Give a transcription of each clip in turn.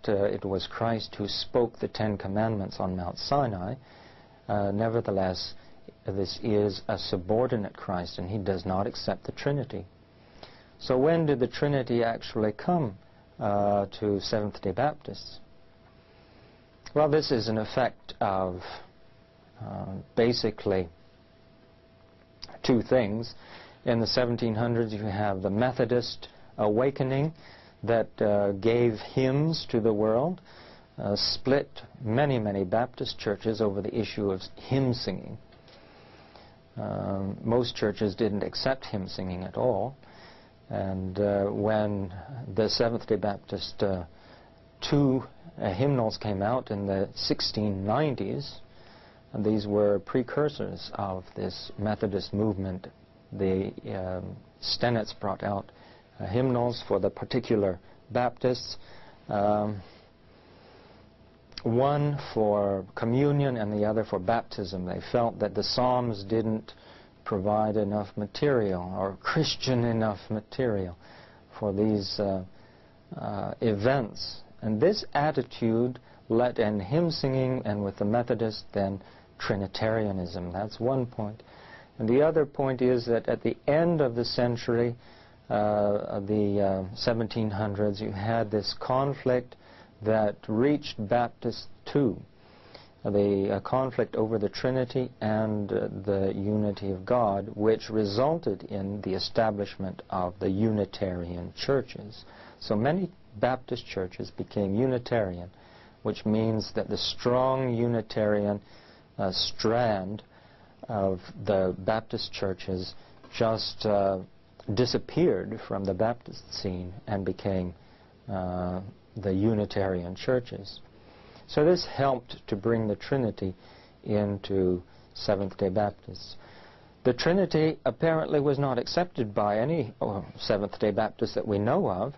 it was Christ who spoke the Ten Commandments on Mount Sinai, nevertheless, this is a subordinate Christ, and he does not accept the Trinity. So when did the Trinity actually come to Seventh-day Baptists? Well, this is an effect of basically two things. In the 1700s, you have the Methodist awakening that gave hymns to the world, split many Baptist churches over the issue of hymn singing. Most churches didn't accept hymn singing at all, and when the Seventh-day Baptist two hymnals came out in the 1690s, and these were precursors of this Methodist movement. The Stennetts brought out hymnals for the particular Baptists, one for communion and the other for baptism. They felt that the Psalms didn't provide enough material, or Christian enough material, for these events. And this attitude led in hymn singing, and with the Methodists then Trinitarianism. That's one point. And the other point is that at the end of the century, the 1700s, you had this conflict that reached Baptists too. The conflict over the Trinity and the unity of God, which resulted in the establishment of the Unitarian churches. So many Baptist churches became Unitarian, which means that the strong Unitarian strand of the Baptist churches just disappeared from the Baptist scene and became the Unitarian churches. So this helped to bring the Trinity into Seventh-day Baptists. The Trinity apparently was not accepted by any Seventh-day Baptists that we know of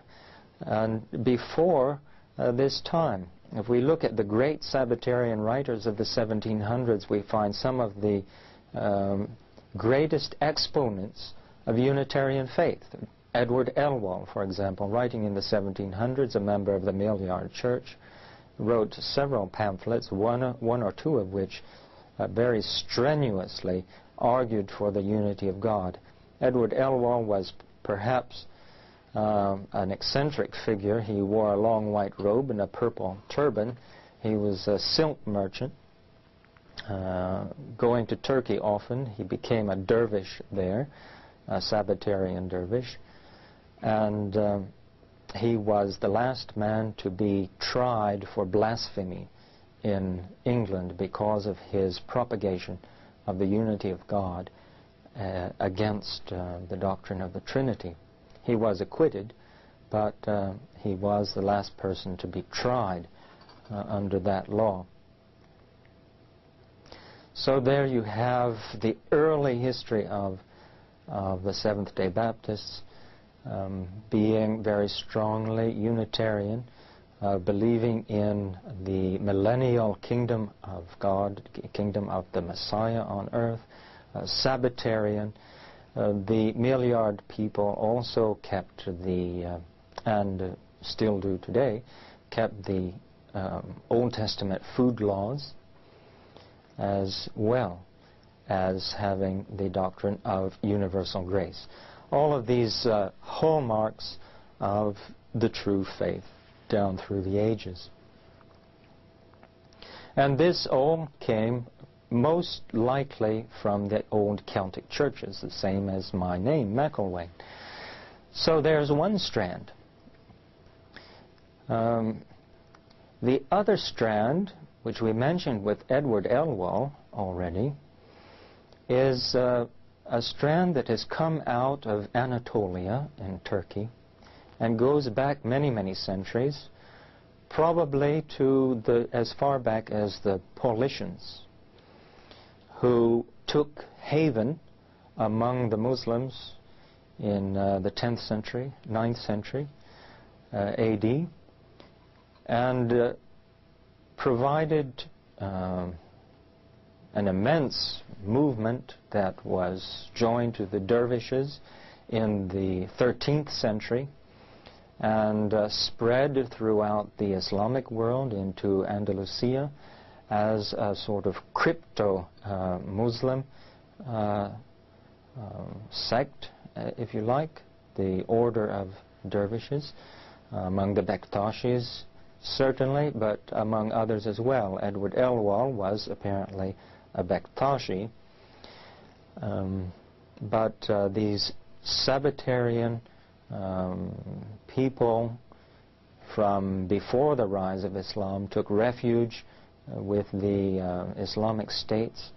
before this time. If we look at the great Sabbatarian writers of the 1700s, we find some of the greatest exponents of Unitarian faith. Edward Elwall, for example, writing in the 1700s, a member of the Millyard Church, wrote several pamphlets, one or two of which very strenuously argued for the unity of God. Edward Elwall was perhaps an eccentric figure. He wore a long white robe and a purple turban. He was a silk merchant, going to Turkey often. He became a dervish there, a Sabbatarian dervish, and he was the last man to be tried for blasphemy in England because of his propagation of the unity of God against the doctrine of the Trinity. He was acquitted, but he was the last person to be tried under that law. So there you have the early history of the Seventh-day Baptists, being very strongly Unitarian, believing in the millennial kingdom of God, kingdom of the Messiah on earth, Sabbatarian. The Millyard people also kept and still do today, kept the Old Testament food laws, as well as having the doctrine of universal grace. All of these hallmarks of the true faith down through the ages. And this all came most likely from the old Celtic churches, the same as my name, McElwain. So there's one strand. The other strand, which we mentioned with Edward Elwall already, is a strand that has come out of Anatolia in Turkey and goes back many centuries, probably to as far back as the Paulicians, who took haven among the Muslims in the 10th century, 9th century AD, and provided an immense movement that was joined to the dervishes in the 13th century, and spread throughout the Islamic world into Andalusia as a sort of crypto-Muslim sect, if you like, the order of dervishes, among the Bektashis certainly, but among others as well. Edward Elwal was apparently a Bektashi, but these Sabbatarian people from before the rise of Islam took refuge with the Islamic states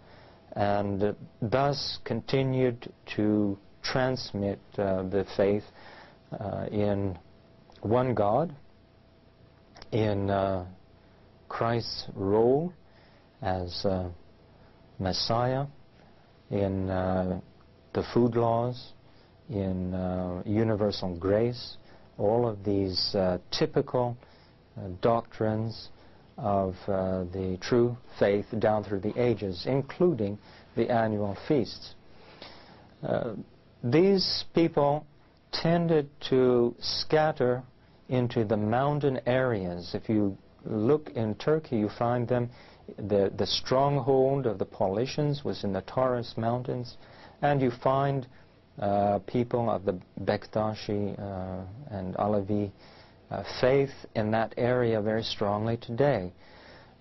and thus continued to transmit the faith in one God, in Christ's role as Messiah, in the food laws, in universal grace, all of these typical doctrines of the true faith down through the ages, including the annual feasts. These people tended to scatter into the mountain areas. If you look in Turkey, you find them, the stronghold of the Paulicians was in the Taurus Mountains, and you find people of the Bektashi and Alevi faith in that area very strongly today.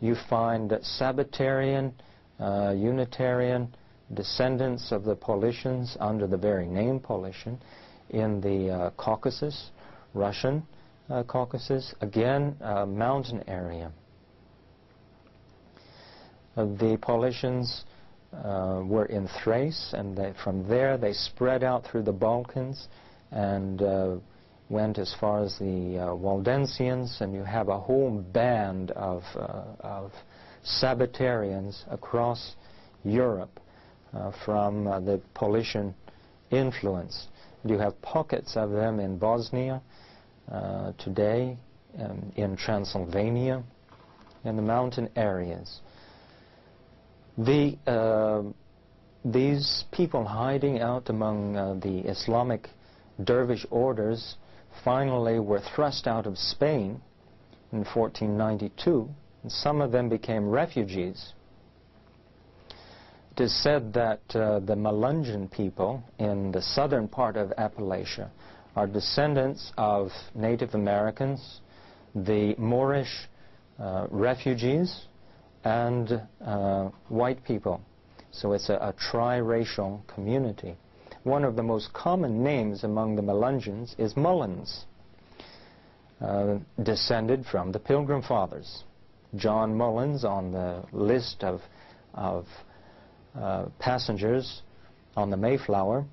You find Sabbatarian, Unitarian descendants of the Paulicians under the very name Paulician in the Caucasus, Russian Caucasus, again a mountain area. The Paulicians were in Thrace, and from there they spread out through the Balkans and went as far as the Waldensians, and you have a whole band of Sabbatarians across Europe from the Paulician influence. You have pockets of them in Bosnia today, in Transylvania, in the mountain areas. These people hiding out among the Islamic dervish orders finally were thrust out of Spain in 1492, and some of them became refugees. It is said that the Melungeon people in the southern part of Appalachia are descendants of Native Americans, the Moorish refugees, and white people. So it's a tri-racial community. One of the most common names among the Melungeons is Mullins, descended from the Pilgrim Fathers. John Mullins, on the list of passengers on the Mayflower,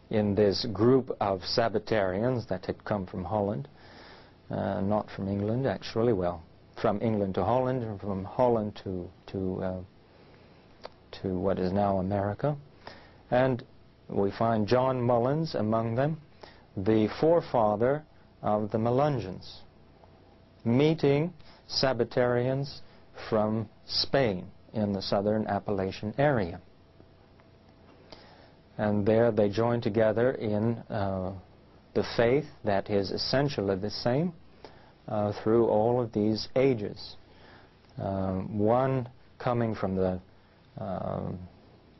in this group of Sabbatarians that had come from Holland, not from England actually, well, from England to Holland, and from Holland to what is now America. And we find John Mullins among them, the forefather of the Melungeons, meeting Sabbatarians from Spain in the southern Appalachian area. And there they joined together in the faith that is essentially the same through all of these ages. One coming from the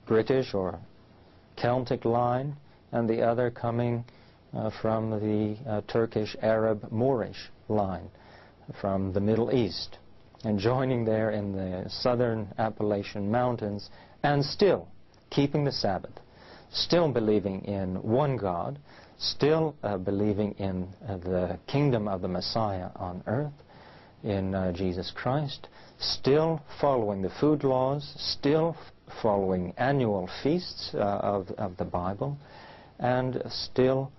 British or Celtic line, and the other coming from the Turkish, Arab, Moorish line from the Middle East, and joining there in the southern Appalachian Mountains, and still keeping the Sabbath, still believing in one God, still believing in the kingdom of the Messiah on earth, in Jesus Christ, still following the food laws, still following annual feasts of the Bible, and still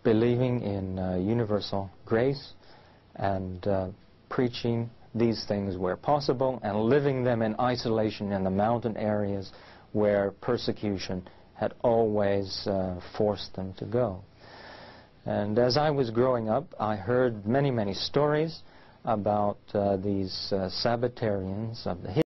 believing in universal grace, and preaching these things where possible, and living them in isolation in the mountain areas where persecution had always forced them to go. And as I was growing up, I heard many, many stories about these Sabbatarians of the